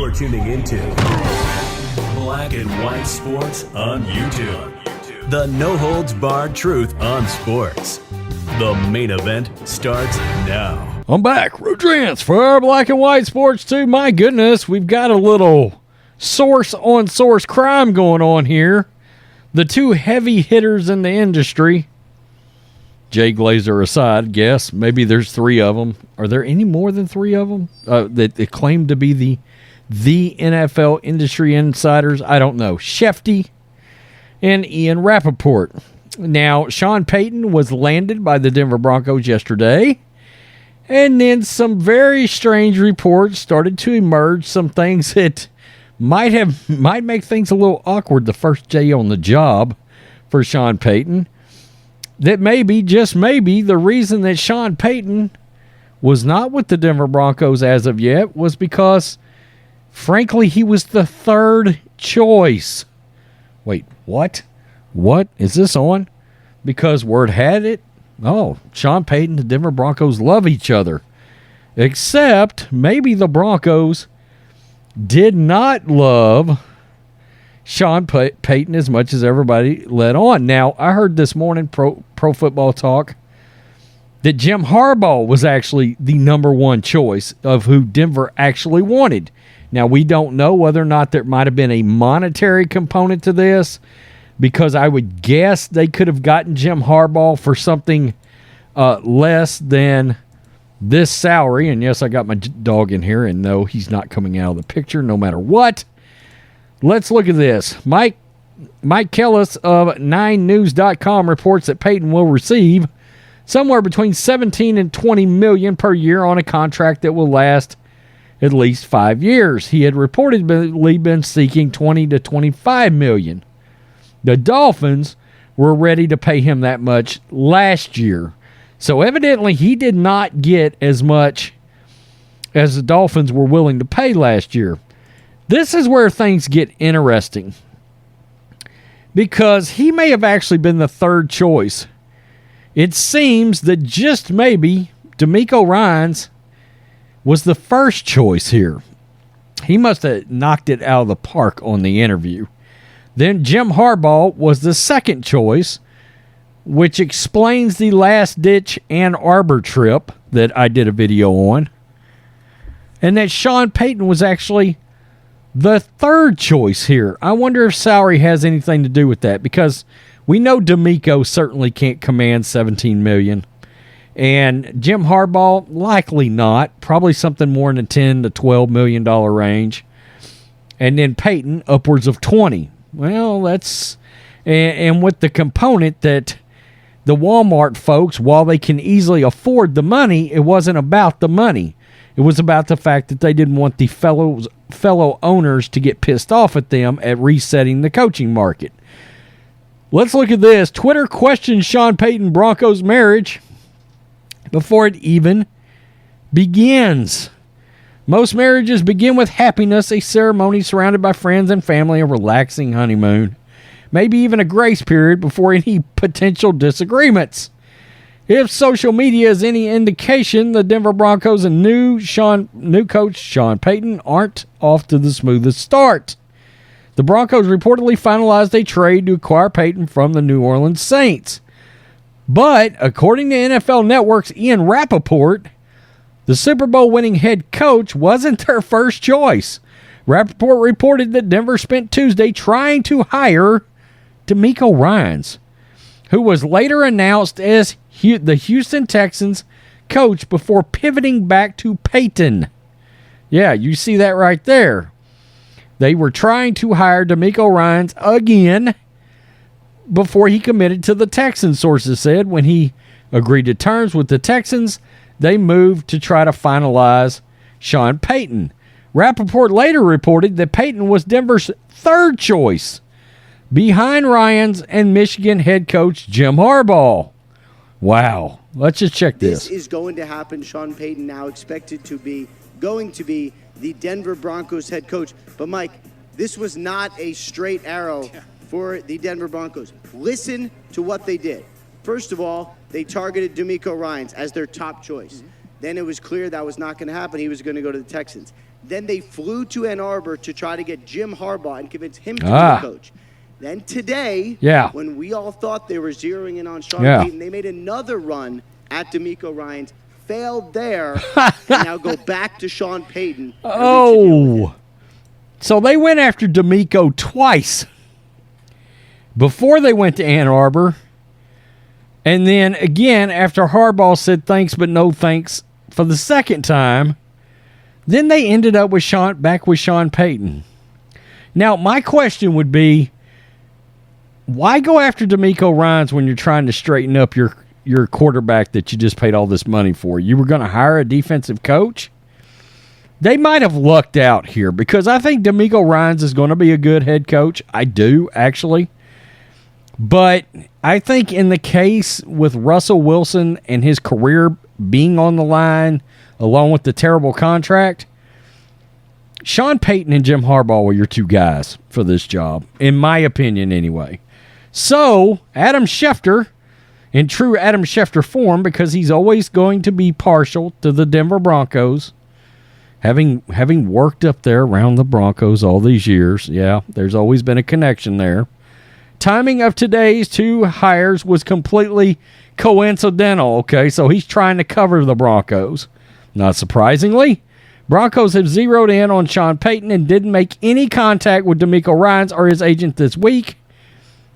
You're tuning into Black and White Sports on YouTube. The no-holds-barred truth on sports. The main event starts now. I'm back. Rodrance for Black and White Sports 2. My goodness, we've got a little source-on-source crime going on here. The two heavy hitters in the industry, Jay Glazer aside, guess, maybe there's three of them. Are there any more than three of them that claim to be the NFL industry insiders? I don't know. Schefter and Ian Rapoport. Now, Sean Payton was landed by the Denver Broncos yesterday, and then some very strange reports started to emerge, some things that might make things a little awkward the first day on the job for Sean Payton. That maybe, just maybe, the reason that Sean Payton was not with the Denver Broncos as of yet was because, frankly, he was the third choice. Wait, what? What? Is this on? Because word had it, Sean Payton and the Denver Broncos love each other. Except maybe the Broncos did not love Sean Payton as much as everybody let on. Now, I heard this morning, Pro Football Talk, that Jim Harbaugh was actually the number one choice of who Denver actually wanted. Now, we don't know whether or not there might have been a monetary component to this, because I would guess they could have gotten Jim Harbaugh for something less than this salary. And yes, I got my dog in here, and no, he's not coming out of the picture no matter what. Let's look at this. Mike Kellis of 9news.com reports that Payton will receive somewhere between $17 and $20 million per year on a contract that will last at least 5 years. He had reportedly been seeking $20 to $25 million. The Dolphins were ready to pay him that much last year. So evidently he did not get as much as the Dolphins were willing to pay last year. This is where things get interesting, because he may have actually been the third choice. It seems that just maybe Demeco Ryans was the first choice here. He must have knocked it out of the park on the interview. Then Jim Harbaugh was the second choice, which explains the last-ditch Ann Arbor trip that I did a video on, and that Sean Payton was actually the third choice here. I wonder if salary has anything to do with that, because we know Demeco certainly can't command $17 million, and Jim Harbaugh likely not, probably something more in the $10 to $12 million range, and then Payton upwards of $20. Well, that's, and with the component that the Walmart folks, while they can easily afford the money, it wasn't about the money. It was about the fact that they didn't want the fellow owners to get pissed off at them at resetting the coaching market. Let's look at this. Twitter questions Sean Payton Broncos marriage before it even begins. Most marriages begin with happiness, a ceremony surrounded by friends and family, a relaxing honeymoon, maybe even a grace period before any potential disagreements. If social media is any indication, the Denver Broncos and new coach Sean Payton aren't off to the smoothest start. The Broncos reportedly finalized a trade to acquire Payton from the New Orleans Saints. But, according to NFL Network's Ian Rapoport, the Super Bowl winning head coach wasn't their first choice. Rapoport reported that Denver spent Tuesday trying to hire Demeco Ryans, who was later announced as the Houston Texans coach before pivoting back to Payton. Yeah, you see that right there. They were trying to hire Demeco Ryans again before he committed to the Texans, sources said. When he agreed to terms with the Texans, they moved to try to finalize Sean Payton. Rapoport later reported that Payton was Denver's third choice, behind Ryans and Michigan head coach Jim Harbaugh. Wow. Let's just check this. This is going to happen. Sean Payton now expected to be the Denver Broncos head coach. But, Mike, this was not a straight arrow for the Denver Broncos. Listen to what they did. First of all, they targeted Demeco Ryans as their top choice. Then it was clear that was not going to happen. He was going to go to the Texans. Then they flew to Ann Arbor to try to get Jim Harbaugh and convince him to be the coach. Then today, when we all thought they were zeroing in on Sean Payton, they made another run at Demeco Ryans, failed there, and now go back to Sean Payton. Oh, so they went after Demeco twice before they went to Ann Arbor. And then again, after Harbaugh said thanks but no thanks for the second time, then they ended up with back with Sean Payton. Now, my question would be, why go after Demeco Ryans when you're trying to straighten up your quarterback that you just paid all this money for? You were going to hire a defensive coach? They might have lucked out here because I think Demeco Ryans is going to be a good head coach. I do, actually. But I think in the case with Russell Wilson and his career being on the line, along with the terrible contract, Sean Payton and Jim Harbaugh were your two guys for this job, in my opinion anyway. So, Adam Schefter, in true Adam Schefter form, because he's always going to be partial to the Denver Broncos, having worked up there around the Broncos all these years, there's always been a connection there. Timing of today's two hires was completely coincidental, okay? So he's trying to cover the Broncos. Not surprisingly, Broncos have zeroed in on Sean Payton and didn't make any contact with Demeco Ryans or his agent this week.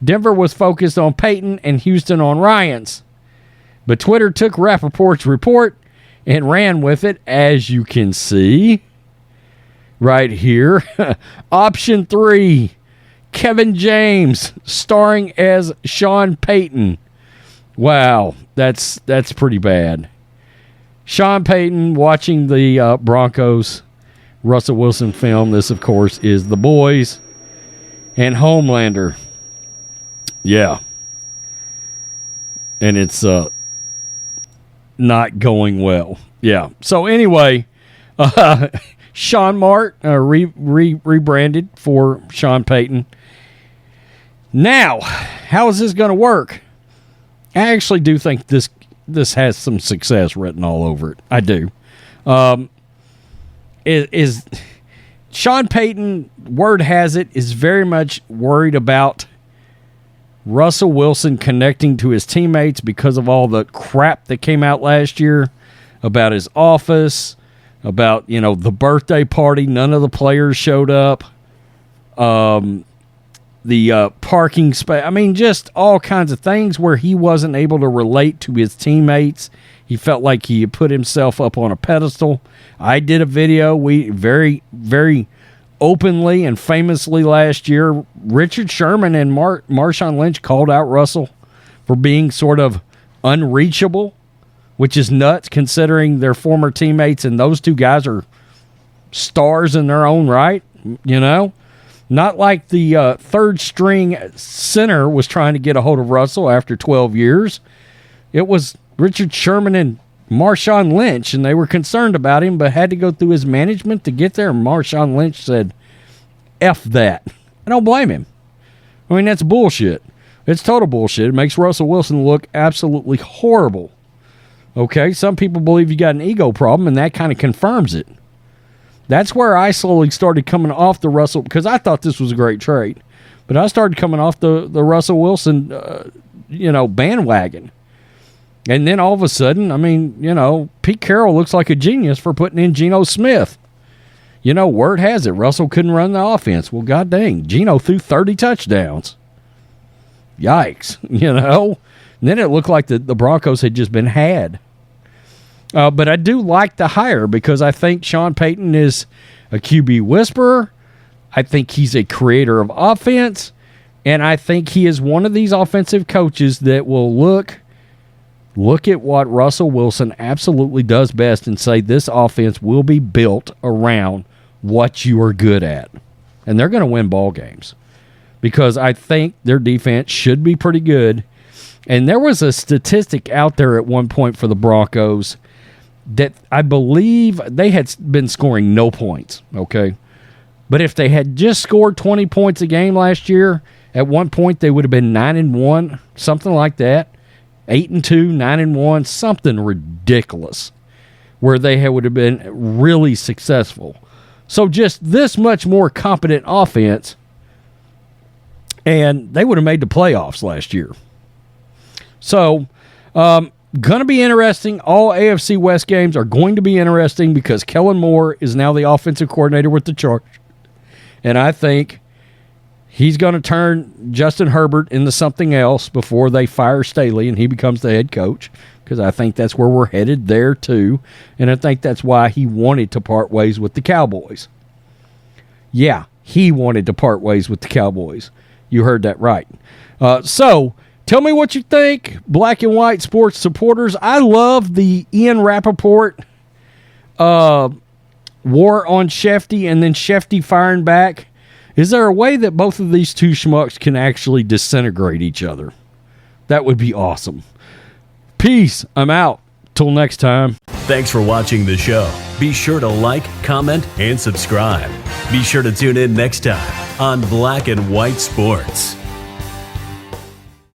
Denver was focused on Payton and Houston on Ryans. But Twitter took Rapoport's report and ran with it, as you can see right here. Option 3, Kevin James starring as Sean Payton. Wow, that's pretty bad. Sean Payton watching the Broncos Russell Wilson film. This, of course, is The Boys and Homelander. Yeah. And it's not going well. Yeah. So anyway, Sean Mart rebranded for Sean Payton. Now, how is this going to work? I actually do think this has some success written all over it. I do. Is Sean Payton, word has it, is very much worried about Russell Wilson connecting to his teammates because of all the crap that came out last year about his office, about, the birthday party. None of the players showed up. The parking space. I mean, just all kinds of things where he wasn't able to relate to his teammates. He felt like he had put himself up on a pedestal. I did a video. We very, very openly and famously last year, Richard Sherman and Marshawn Lynch called out Russell for being sort of unreachable, which is nuts considering they're former teammates, and those two guys are stars in their own right, Not like the third-string center was trying to get a hold of Russell after 12 years. It was Richard Sherman and Marshawn Lynch, and they were concerned about him, but had to go through his management to get there. And Marshawn Lynch said, F that. I don't blame him. I mean, that's bullshit. It's total bullshit. It makes Russell Wilson look absolutely horrible. Okay, some people believe you got an ego problem, and that kind of confirms it. That's where I slowly started coming off the Russell, because I thought this was a great trade. But I started coming off the Russell Wilson, bandwagon. And then all of a sudden, Pete Carroll looks like a genius for putting in Geno Smith. Word has it, Russell couldn't run the offense. Well, god dang, Geno threw 30 touchdowns. Yikes, And then it looked like the Broncos had just been had. But I do like the hire because I think Sean Payton is a QB whisperer. I think he's a creator of offense. And I think he is one of these offensive coaches that will look at what Russell Wilson absolutely does best and say this offense will be built around what you are good at. And they're going to win ball games because I think their defense should be pretty good. And there was a statistic out there at one point for the Broncos that I believe they had been scoring no points, okay? But if they had just scored 20 points a game last year, at one point they would have been 9-1, something like that. 8-2, 9-1, something ridiculous. where they would have been really successful. So just this much more competent offense, and they would have made the playoffs last year. So, going to be interesting. All AFC West games are going to be interesting because Kellen Moore is now the offensive coordinator with the Chargers. And I think he's going to turn Justin Herbert into something else before they fire Staley and he becomes the head coach, because I think that's where we're headed there too. And I think that's why he wanted to part ways with the Cowboys. Yeah, he wanted to part ways with the Cowboys. You heard that right. So, tell me what you think, Black and White Sports supporters. I love the Ian Rapoport war on Schefter and then Schefter firing back. Is there a way that both of these two schmucks can actually disintegrate each other? That would be awesome. Peace. I'm out. Till next time. Thanks for watching the show. Be sure to like, comment, and subscribe. Be sure to tune in next time on Black and White Sports.